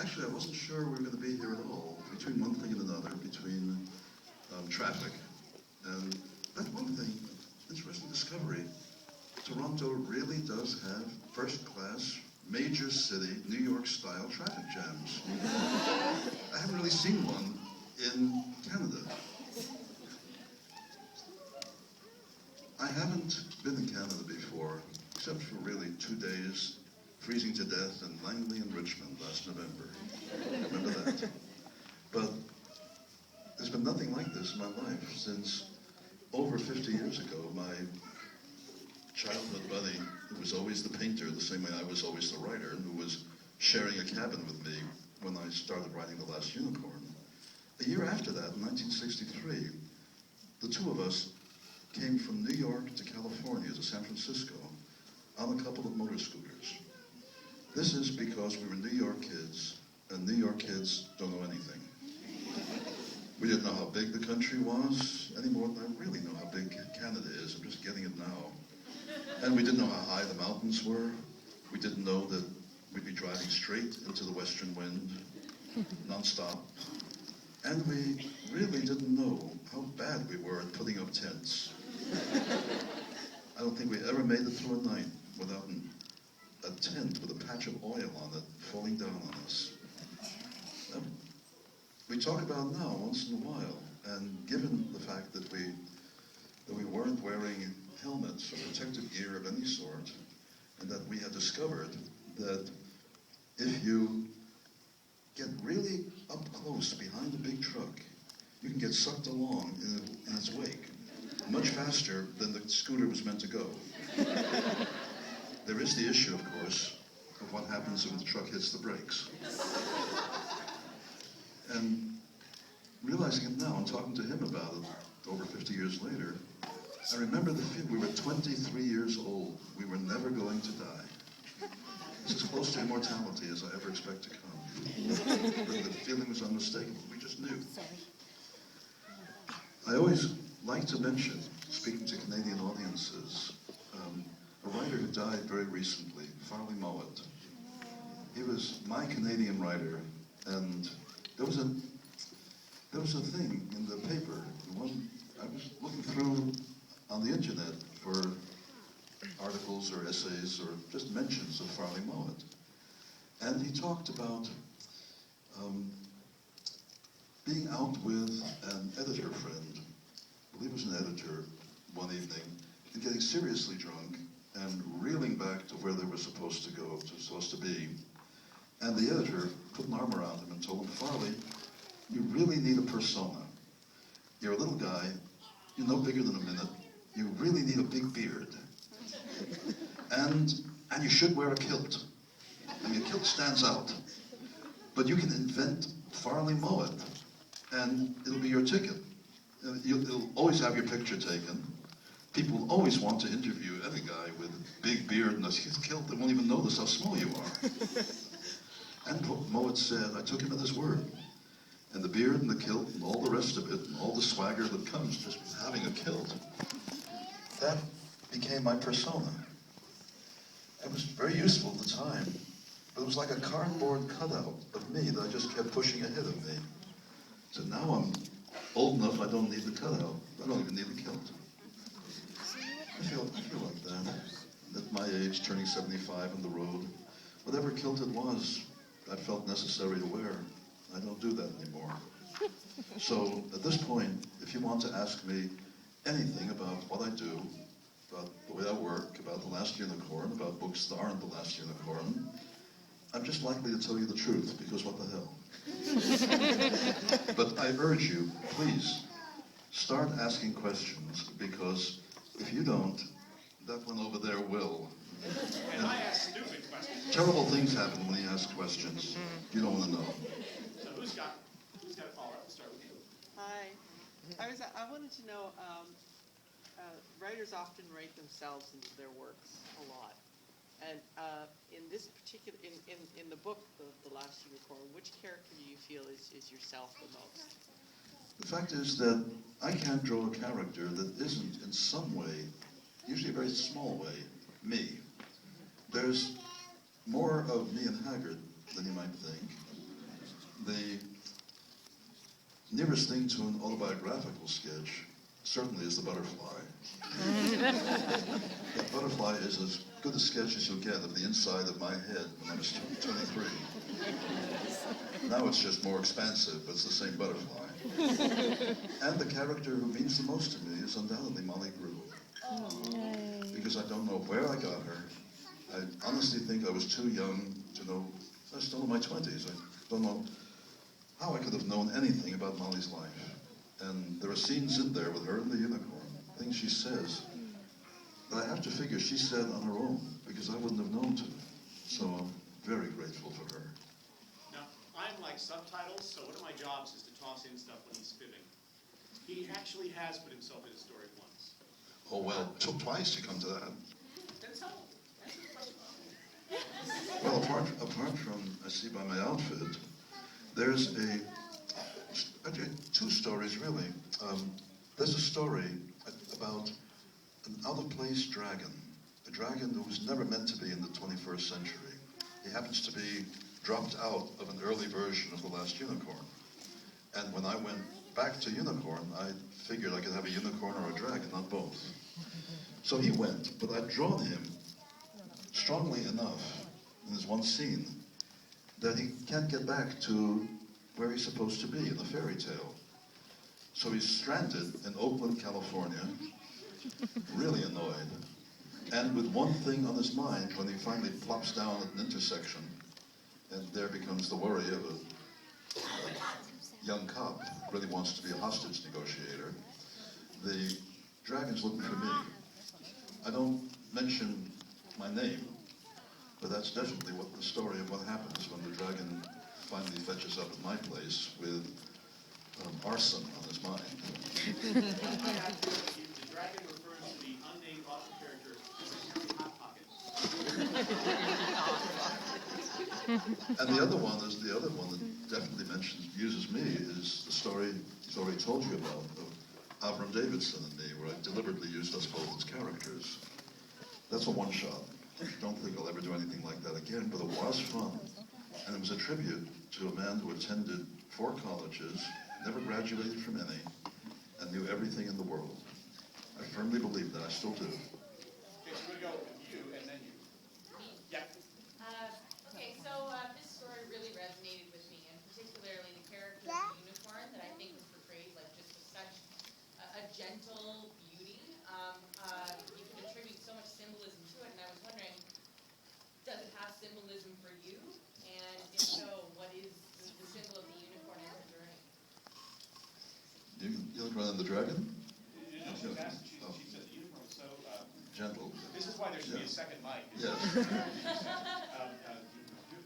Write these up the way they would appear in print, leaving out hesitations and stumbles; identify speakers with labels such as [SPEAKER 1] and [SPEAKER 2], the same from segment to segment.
[SPEAKER 1] Actually, I wasn't sure we were going to be here at all, between one thing and another, between traffic. And that's one thing, interesting discovery. Toronto really does have first-class, major city, New York-style traffic jams. I haven't really seen one in Canada. I haven't been in Canada before, except for really 2 days, freezing to death in Langley and Richmond last November. Remember that? But there's been nothing like this in my life since over 50 years ago. My childhood buddy, who was always the painter, the same way I was always the writer, and who was sharing a cabin with me when I started writing The Last Unicorn. A year after that, in 1963, the two of us came from New York to California to San Francisco on a couple of motor scooters. This is because we were New York kids, and New York kids don't know anything. We didn't know how big the country was any more than I really know how big Canada is. I'm just getting it now. And we didn't know how high the mountains were. We didn't know that we'd be driving straight into the western wind, nonstop. And we really didn't know how bad we were at putting up tents. I don't think we ever made it through a night without a tent with a patch of oil on it falling down on us. We talk about it now once in a while, and given the fact that we weren't wearing helmets or protective gear of any sort, and that we had discovered that if you get really up close behind a big truck, you can get sucked along in its wake much faster than the scooter was meant to go. There is the issue, of course, of what happens when the truck hits the brakes. And realizing it now and talking to him about it over 50 years later, I remember the feeling. We were 23 years old. We were never going to die. It's as close to immortality as I ever expect to come. But the feeling was unmistakable. We just knew. I always like to mention, speaking to Canadian audiences, a writer who died very recently, Farley Mowat. He was my Canadian writer, and there was a thing in the paper. I was looking through on the internet for articles or essays or just mentions of Farley Mowat. And he talked about being out with an editor friend, I believe it was an editor, one evening, and getting seriously drunk and reeling back to where they were supposed to be. And the editor put an arm around him and told him, Farley, you really need a persona. You're a little guy, you're no bigger than a minute, you really need a big beard. And you should wear a kilt. I mean, a kilt stands out. But you can invent Farley Mowat, and it'll be your ticket. You'll always have your picture taken. People will always want to interview any guy with a big beard and a kilt. They won't even notice how small you are. And Mowat said, I took him at his word. And the beard and the kilt and all the rest of it and all the swagger that comes just with having a kilt, that became my persona. It was very useful at the time, but it was like a cardboard cutout of me that I just kept pushing ahead of me. So now I'm old enough I don't need the cutout. I don't even need the kilt. I feel like that. At my age, turning 75 on the road, whatever kilt it was, I felt necessary to wear. I don't do that anymore. So at this point, if you want to ask me anything about what I do, about the way I work, about The Last Unicorn, about books that aren't The Last Unicorn, I'm just likely to tell you the truth, because what the hell? But I urge you, please, start asking questions, because if you don't, that one over there will.
[SPEAKER 2] And I ask stupid questions.
[SPEAKER 1] Terrible things happen when you ask questions. You don't want to know.
[SPEAKER 2] So who's got a follow-up? We'll start with you.
[SPEAKER 3] Hi. I wanted to know, writers often write themselves into their works a lot. And in this particular, in the book, The Last Unicorn, which character do you feel is yourself the most?
[SPEAKER 1] The fact is that I can't draw a character that isn't in some way, usually a very small way, me. There's more of me and Haggard than you might think. The nearest thing to an autobiographical sketch certainly is The Butterfly. That butterfly is as good a sketch as you'll get of the inside of my head when I was 23. Now it's just more expansive, but it's the same butterfly. And the character who means the most to me is undoubtedly Molly Grew. Because I don't know where I got her. I honestly think I was too young to know. I was still in my 20s. I don't know how I could have known anything about Molly's life. And there are scenes in there with her and the unicorn, things she says, that I have to figure she said on her own, because I wouldn't have known to. So I'm very grateful for her.
[SPEAKER 2] Now, I'm like subtitles, so one of my jobs is to toss in stuff when he's fibbing. He actually has put himself in a story once.
[SPEAKER 1] Oh, well, it took twice to come to that.
[SPEAKER 2] Then tell him. Answer the question.
[SPEAKER 1] Well, apart from, I see by my outfit, there's actually two stories, really. There's a story about an out-of-place dragon, a dragon who was never meant to be in the 21st century. He happens to be dropped out of an early version of The Last Unicorn. And when I went back to Unicorn, I figured I could have a unicorn or a dragon, not both. So he went, but I'd drawn him strongly enough in this one scene that he can't get back to where he's supposed to be in the fairy tale. So he's stranded in Oakland, California, really annoyed, and with one thing on his mind when he finally plops down at an intersection, and there becomes the worry of a young cop who really wants to be a hostage negotiator. The dragon's looking for me. I don't mention my name, but that's definitely what the story of what happens when the dragon finally fetches up at my place with arson on his mind.
[SPEAKER 2] The dragon refers to the unnamed author character as a Harry Hot Pocket.
[SPEAKER 1] And the other one that definitely uses me is the story he's already told you about of Avram Davidson and me, where I deliberately used us both as characters. That's a one-shot. I don't think I'll ever do anything like that again, but it was fun. And it was a tribute to a man who attended 4 colleges, never graduated from any, and knew everything in the world. I firmly believe that. I still do.
[SPEAKER 2] Okay, so we're going to go with you and then you. Yeah.
[SPEAKER 4] Okay, so this story really resonated with me, and particularly the character of the unicorn that I think was portrayed like just with such a gentle beauty. You can attribute so much symbolism to it, and I was wondering, does it have symbolism for you? And if so, what is the symbol of the unicorn in her journey?
[SPEAKER 1] Unicorn and the dragon?
[SPEAKER 2] You know, she said the unicorn was so
[SPEAKER 1] Gentle.
[SPEAKER 2] This is why there should be a second mic.
[SPEAKER 1] Yes.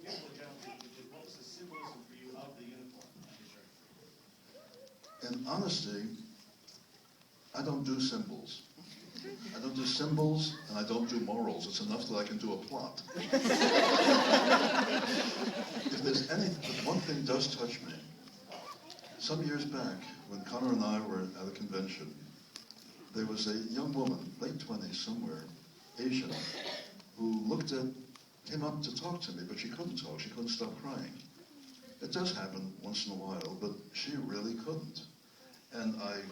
[SPEAKER 2] Beautiful gentleman, what was the symbolism for you of the unicorn?
[SPEAKER 1] In honesty, I don't do symbols. I don't do symbols, and I don't do morals. It's enough that I can do a plot. If there's one thing does touch me. Some years back, when Connor and I were at a convention, there was a young woman, late 20s somewhere, Asian, who came up to talk to me, but she couldn't talk. She couldn't stop crying. It does happen once in a while, but she really couldn't. And I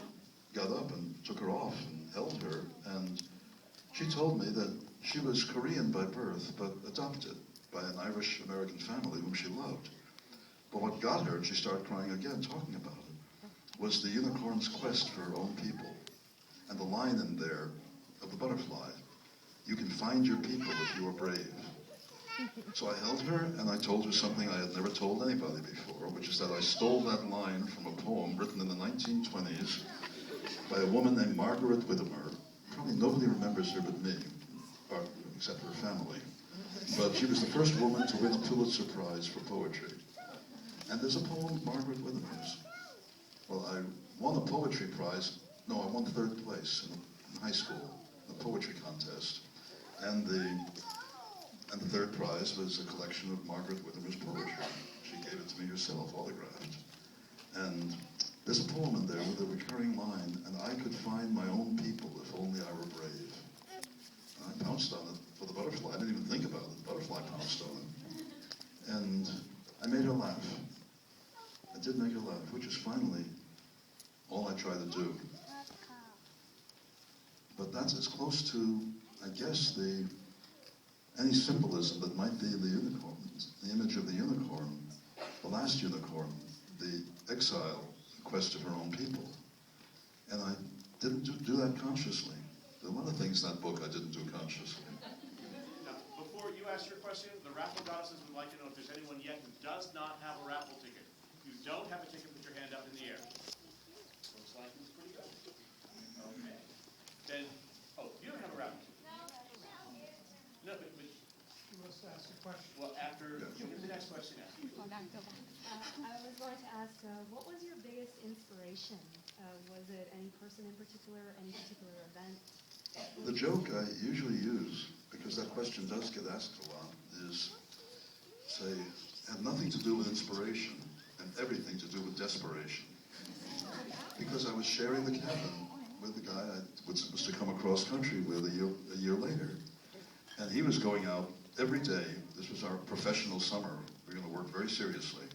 [SPEAKER 1] got up and took her off and held her, and she told me that she was Korean by birth, but adopted by an Irish-American family whom she loved. But what got her, and she started crying again, talking about it, was the unicorn's quest for her own people. And the line in there of the butterfly, you can find your people if you are brave. So I held her, and I told her something I had never told anybody before, which is that I stole that line from a poem written in the 1920s by a woman named Margaret Whittemer. Probably nobody remembers her but me, except her family. But she was the first woman to win a Pulitzer Prize for poetry. And there's a poem, Margaret Whittemer's. Well, I won a poetry prize. No, I won 3rd place in high school, in a poetry contest. And the 3rd prize was a collection of Margaret Whittemer's poetry. She gave it to me herself, autographed. And there's a poem in there with a recurring line, and I could find my own people if only I were brave. And I pounced on it for the butterfly. I didn't even think about it. The butterfly pounced on it. And I made her laugh. did make her laugh, which is finally all I try to do. But that's as close to, I guess, any symbolism that might be the unicorn, the image of the unicorn, the last unicorn, the exile, the quest of her own people. And I didn't do that consciously. There are a lot of things in that book I didn't do consciously.
[SPEAKER 2] Now, before you ask your question, the raffle goddesses would like to know if there's anyone yet who does not have a raffle ticket. If you don't have a ticket, put your hand up in the air. Looks like it's pretty good. Okay. Then, oh, you don't have a raffle ticket? No, but
[SPEAKER 5] He wants to ask a question.
[SPEAKER 2] well, after, you get the next question now.
[SPEAKER 6] I was going to ask, what was your biggest inspiration? Was it any person in particular, any particular event?
[SPEAKER 1] The joke I usually use, because that question does get asked a lot, is say, had nothing to do with inspiration and everything to do with desperation. Because I was sharing the cabin with the guy I was supposed to come across country with a year later. And he was going out every day. This was our professional summer. We were going to work very seriously.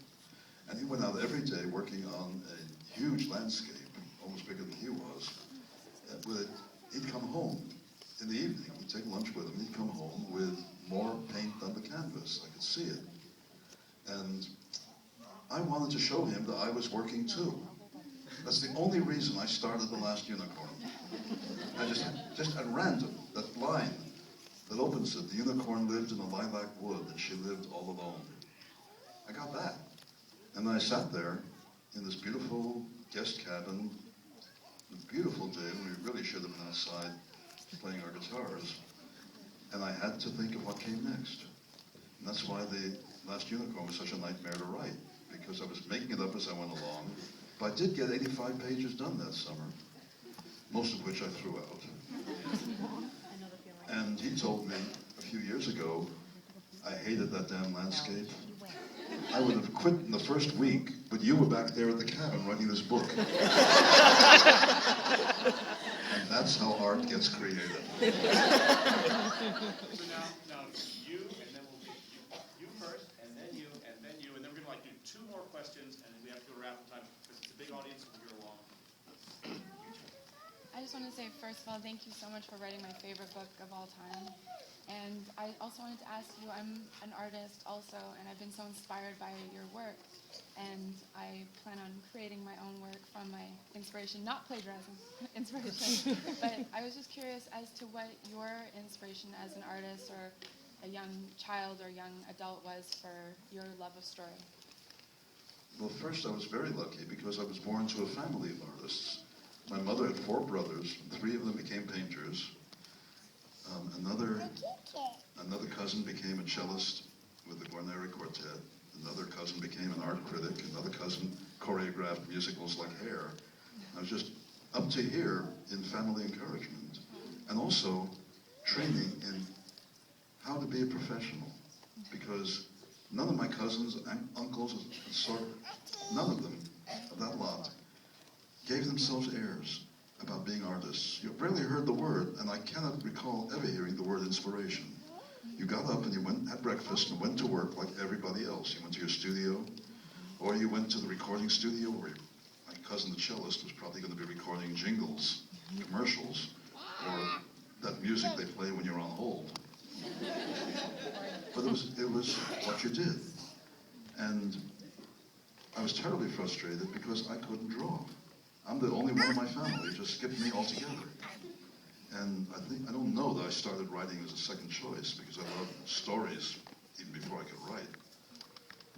[SPEAKER 1] And he went out every day working on a huge landscape, almost bigger than he was. He'd come home in the evening. We'd take lunch with him. He'd come home with more paint on the canvas. I could see it. And I wanted to show him that I was working too. That's the only reason I started The Last Unicorn. I just at random, that line that opens it, the unicorn lived in a lilac wood and she lived all alone. I got that. And I sat there in this beautiful guest cabin, a beautiful day when we really should have been outside playing our guitars. And I had to think of what came next. And that's why The Last Unicorn was such a nightmare to write, because I was making it up as I went along. But I did get 85 pages done that summer, most of which I threw out. And he told me a few years ago, I hated that damn landscape. I would have quit in the first week, but you were back there at the cabin writing this book. And that's how art gets created.
[SPEAKER 2] So now you, and then we'll do you first, and then you, and then you, and then we're going to do two more questions, and then we have to go to raffle time, because it's a big audience, and we're along.
[SPEAKER 7] I just want to say, first of all, thank you so much for writing my favorite book of all time. And I also wanted to ask you, I'm an artist also, and I've been so inspired by your work. And I plan on creating my own work from my inspiration, not plagiarism, inspiration. But I was just curious as to what your inspiration as an artist or a young child or young adult was for your love of story.
[SPEAKER 1] Well, first I was very lucky because I was born to a family of artists. My mother had 4 brothers, and 3 of them became painters. Another cousin became a cellist with the Guarneri Quartet. Another cousin became an art critic. Another cousin choreographed musicals like Hair. I was just up to here in family encouragement, and also training in how to be a professional, because none of my cousins, uncles, none of them, of that lot, gave themselves airs about being artists. You rarely heard the word, and I cannot recall ever hearing the word inspiration. You got up and you went, had breakfast, and went to work like everybody else. You went to your studio, or you went to the recording studio where my cousin, the cellist, was probably going to be recording jingles, commercials, or that music they play when you're on hold. But it was what you did. And I was terribly frustrated because I couldn't draw. I'm the only one in my family who just skipped me altogether. And I don't know that I started writing as a second choice because I loved stories even before I could write.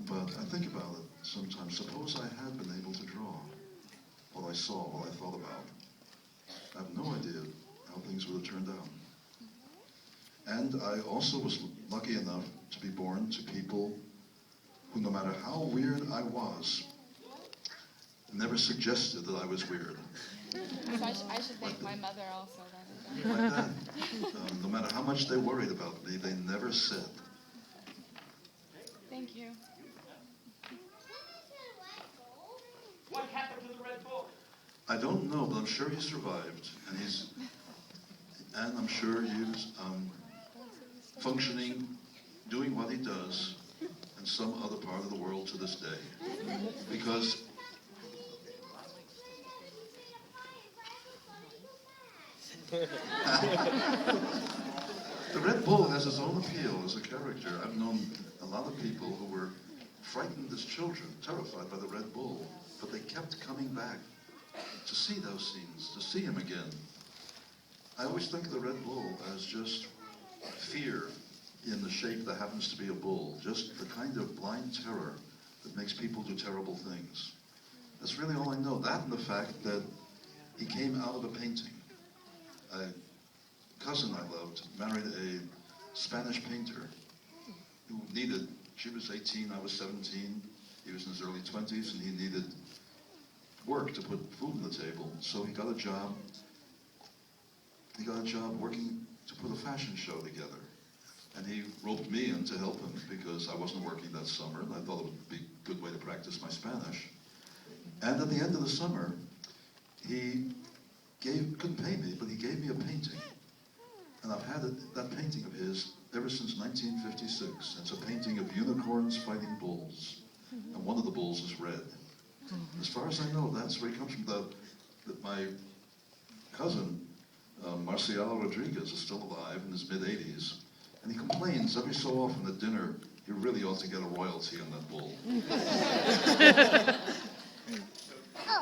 [SPEAKER 1] But I think about it sometimes. Suppose I had been able to draw what I saw, what I thought about. I have no idea how things would have turned out. And I also was lucky enough to be born to people who, no matter how weird I was, never suggested that I was weird.
[SPEAKER 7] So I should thank my mother also then.
[SPEAKER 1] My dad, no matter how much they worried about me, they never said.
[SPEAKER 7] Thank you.
[SPEAKER 2] What happened to the Red Bull?
[SPEAKER 1] I don't know, but I'm sure he survived, and I'm sure he's functioning, doing what he does, and in some other part of the world to this day. Because the Red Bull has its own appeal as a character. I've known a lot of people who were frightened as children, terrified by the Red Bull, but they kept coming back to see those scenes, to see him again. I always think of the Red Bull as just fear in the shape that happens to be a bull, just the kind of blind terror that makes people do terrible things. That's really all I know. That and the fact that he came out of a painting. A cousin I loved married a Spanish painter who needed, she was 18, I was 17, he was in his early 20s, and he needed work to put food on the table, so he got a job working to put a fashion show together. And he roped me in to help him because I wasn't working that summer, and I thought it would be a good way to practice my Spanish. And at the end of the summer, he couldn't pay me, but he gave me a painting. And I've had that painting of his ever since 1956. It's a painting of unicorns fighting bulls, and one of the bulls is red. As far as I know, that's where he comes from. My cousin, Marcial Rodriguez, is still alive in his mid-80s, and he complains every so often at dinner, he really ought to get a royalty on that bull.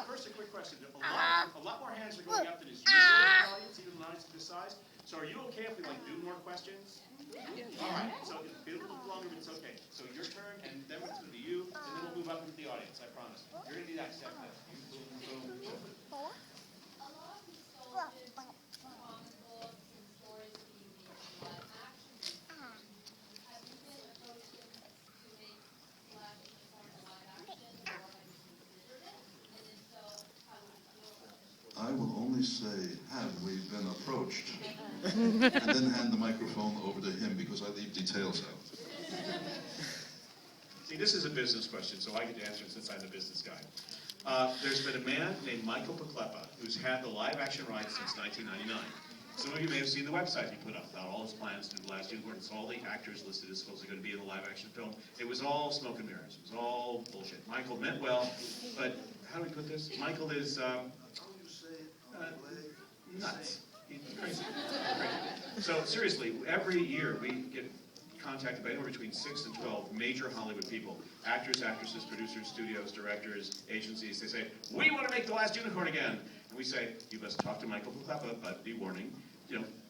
[SPEAKER 2] First, a quick question. A lot more hands are going up than is usual in the audience, even the audience this size. So are you okay if we do more questions? All right. So it'll be a little longer, but it's okay. So your turn, and then it's going to be you, and then we'll move up into the audience. I promise. You're going to be that step. Boom, boom, boom.
[SPEAKER 8] A lot of these soldiers, comic books, and stories being made into live action. Have you been approached to make live action, or have you considered it? And if so, how would you feel about it?
[SPEAKER 1] I will only say, have we been approached? And then hand the microphone over to him because I leave details out.
[SPEAKER 2] See, this is a business question, so I get to answer it since I'm the business guy. There's been a man named Michael Paklepa who's had the live action rights since 1999. Some of you may have seen the website he put up about all his plans to do The Last Unicorn. It's all the actors listed as supposedly going to be in the live action film. It was all smoke and mirrors. It was all bullshit. Michael meant well, but how do we put this? Michael is nuts. He's crazy. So seriously, every year we get contacted by anywhere between 6 and 12 major Hollywood people, actors, actresses, producers, studios, directors, agencies. They say, we want to make The Last Unicorn again. And we say, you must talk to Michael Paklepa, but be warning,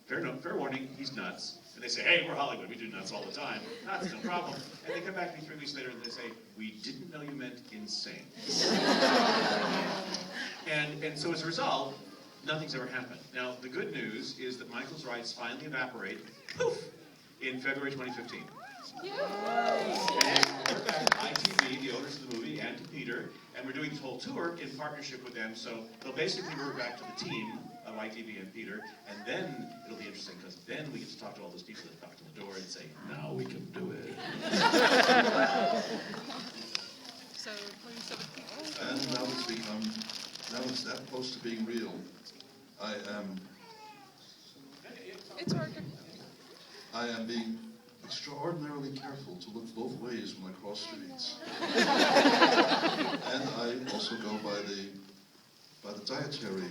[SPEAKER 2] fair warning, he's nuts. And they say, hey, we're Hollywood, we do nuts all the time. Nuts, no problem. And they come back to me 3 weeks later and they say, we didn't know you meant insane. And so as a result, nothing's ever happened. Now, the good news is that Michael's rights finally evaporate, poof, in February 2015. And we're back to ITV, the owners of the movie, and to Peter, and we're doing this whole tour in partnership with them, so they'll basically revert back to the team of ITV and Peter, and then it'll be interesting, because then we get to talk to all those people that knock on the door and say, now we can do it.
[SPEAKER 1] And now it's that close to being real. I am being extraordinarily careful to look both ways when I cross streets. And I also go by the dietary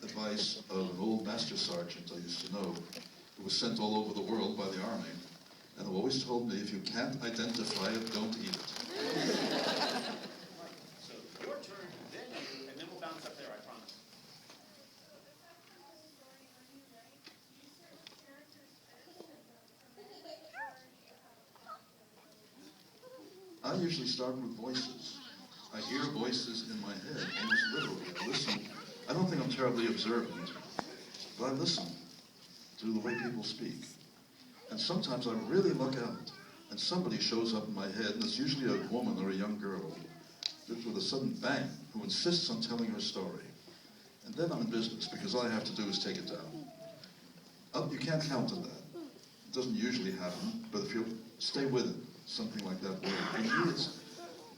[SPEAKER 1] advice of an old master sergeant I used to know, who was sent all over the world by the army, and who always told me, if you can't identify it, don't eat it.
[SPEAKER 2] So your turn, then you, and then we'll bounce up there, I promise.
[SPEAKER 1] I usually start with voices. I hear voices in my head, almost literally. I listen. I don't think I'm terribly observant, but I listen to the way people speak. And sometimes I really look out, and somebody shows up in my head, and it's usually a woman or a young girl, with a sudden bang, who insists on telling her story. And then I'm in business, because all I have to do is take it down. You can't count on that. It doesn't usually happen, but if you stay with it, something like that will.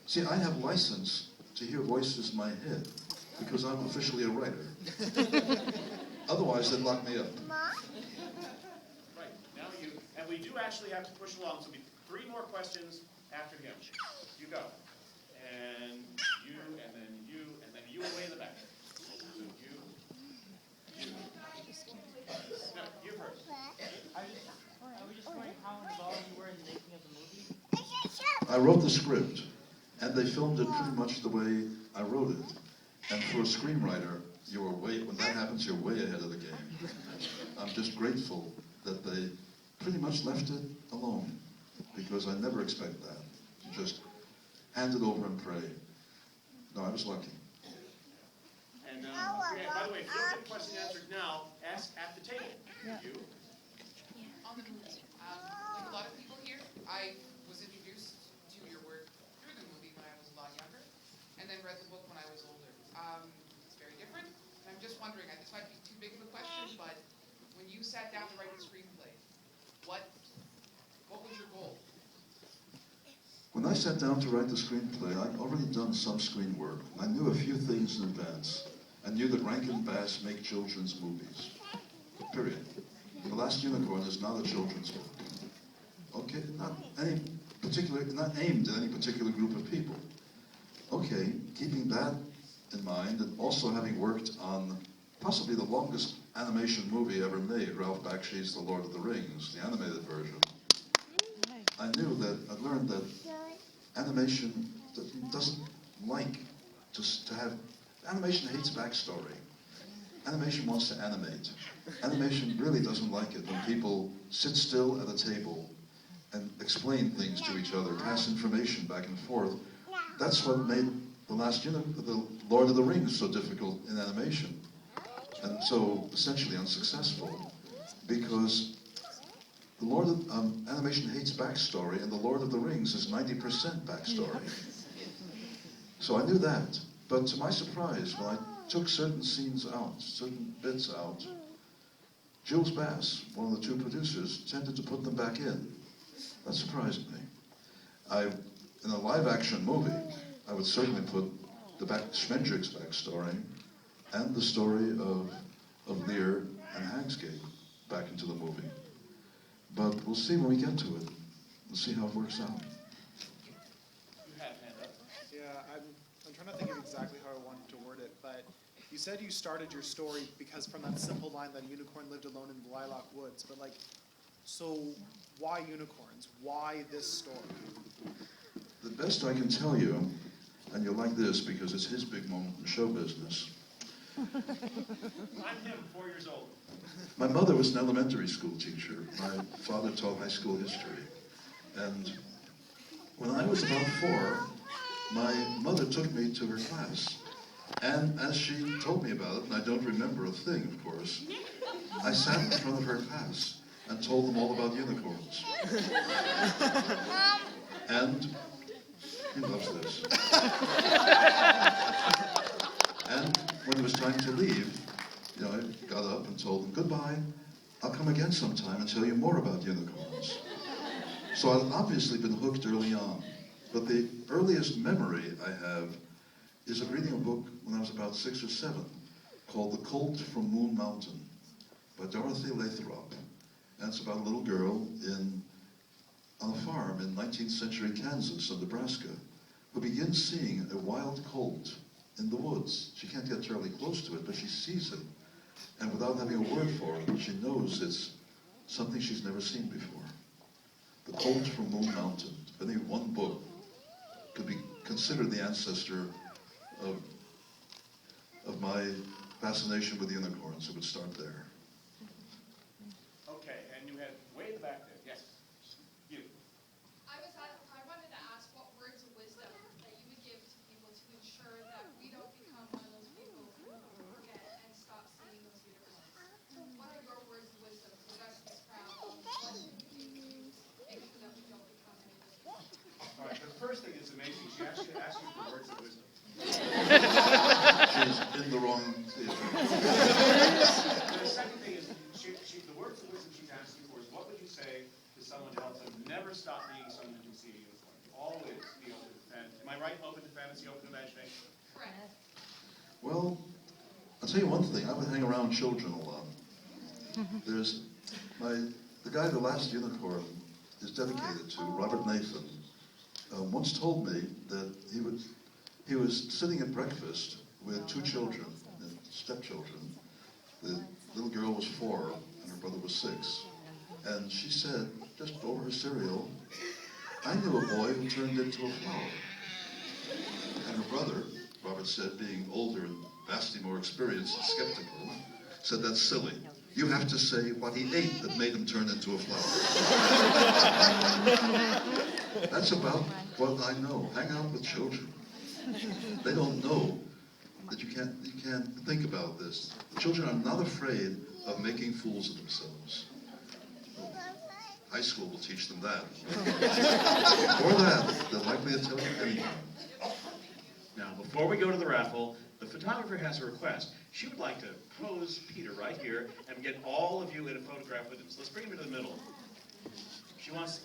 [SPEAKER 1] See, I have license to hear voices in my head because I'm officially a writer. Otherwise, they'd lock me up.
[SPEAKER 2] Right, now you, and we do actually have to push along, so it'll be 3 more questions, after him. You go. And you, and then you, and then you away in the back. So you. No, you first.
[SPEAKER 9] I was just wondering how involved you were in the making of the movie.
[SPEAKER 1] I wrote the script, and they filmed it pretty much the way I wrote it. And for a screenwriter, when that happens, you're way ahead of the game. I'm just grateful that they pretty much left it alone, because I never expect that. You just hand it over and pray. No, I was lucky.
[SPEAKER 2] And okay, by the way, if you don't get the question answered now, ask at the table. You.
[SPEAKER 10] On the movie, like a lot of people here, I was introduced to your work through the movie when I was a lot younger, and then read the book when I was older. It's very different, and I'm just wondering, this might be too big of a question, but when you sat down to write the screenplay, what was your goal?
[SPEAKER 1] When I sat down to write the screenplay, I'd already done some screen work. I knew a few things in advance. I knew that Rankin Bass make children's movies. Period. The Last Unicorn is not a children's book. Okay, not aimed at any particular group of people. Okay, keeping that in mind, and also having worked on possibly the longest animation movie ever made, Ralph Bakshi's The Lord of the Rings, the animated version, I learned that animation doesn't like to have, animation hates backstory. Animation wants to animate. Animation really doesn't like it when people sit still at a table and explain things to each other, pass information back and forth. That's what made the Lord of the Rings so difficult in animation, and so essentially unsuccessful, because animation hates backstory, and the Lord of the Rings is 90% backstory. So I knew that, but to my surprise, when I took certain scenes out, certain bits out, Jules Bass, one of the two producers, tended to put them back in. That surprised me. In a live-action movie, I would certainly put Schmendrick's backstory and the story of Lear and Hagsgate back into the movie. But we'll see when we get to it. We'll see how it works out.
[SPEAKER 2] You had a hand up.
[SPEAKER 11] Yeah, I'm trying to think of exactly how I wanted to word it, but you said you started your story because from that simple line that a unicorn lived alone in the lilac woods, but so why unicorns? Why this story?
[SPEAKER 1] The best I can tell you, and you'll like this because it's his big moment in show business.
[SPEAKER 2] I'm him, 4 years old.
[SPEAKER 1] My mother was an elementary school teacher. My father taught high school history. And when I was about 4, my mother took me to her class. And as she told me about it, and I don't remember a thing, of course, I sat in front of her class and told them all about unicorns. And he loves this. And when it was time to leave, I got up and told them, goodbye, I'll come again sometime and tell you more about unicorns. So I've obviously been hooked early on. But the earliest memory I have is of reading a book when I was about 6 or 7 called The Colt from Moon Mountain by Dorothy Lathrop. And it's about a little girl on a farm in 19th century Kansas and Nebraska who begins seeing a wild colt in the woods. She can't get terribly close to it, but she sees it. And without having a word for it, she knows it's something she's never seen before. The Colt from Moon Mountain. If any one book could be considered the ancestor of my fascination with unicorns, it would start there.
[SPEAKER 2] Okay, and you had way back there. Yes. You.
[SPEAKER 8] I wanted to ask what words of wisdom that you would give to people to ensure that we don't become one of those people who forget and stop seeing those unicorns. What are your words of wisdom to the rest of this crowd? What should we do to make sure that we don't become any of those people?
[SPEAKER 2] All right, the first thing is amazing. She actually asked you for words of wisdom.
[SPEAKER 1] She's in the wrong theater.
[SPEAKER 2] The second thing is, the words of wisdom she's asking for is, what would you say to someone to help them never stop being someone who can see a unicorn? Always be open to fantasy. Am I right? Open to fantasy, open to imagination?
[SPEAKER 8] Correct.
[SPEAKER 1] Well, I'll tell you one thing. I would hang around children a lot. There's the guy, The Last Unicorn, is dedicated to, Robert Nathan, once told me that he was sitting at breakfast with two children, stepchildren. The little girl was 4 and her brother was 6. And she said, just over her cereal, I knew a boy who turned into a flower. And her brother, Robert said, being older and vastly more experienced and skeptical, said, that's silly. You have to say what he ate that made him turn into a flower. That's about what I know. Hang out with children. They don't know that you can't think about this. Children are not afraid of making fools of themselves. High school will teach them that. Or that, they're likely to tell you anything.
[SPEAKER 2] Now, before we go to the raffle, the photographer has a request. She would like to pose Peter right here and get all of you in a photograph with him. So let's bring him into the middle. She wants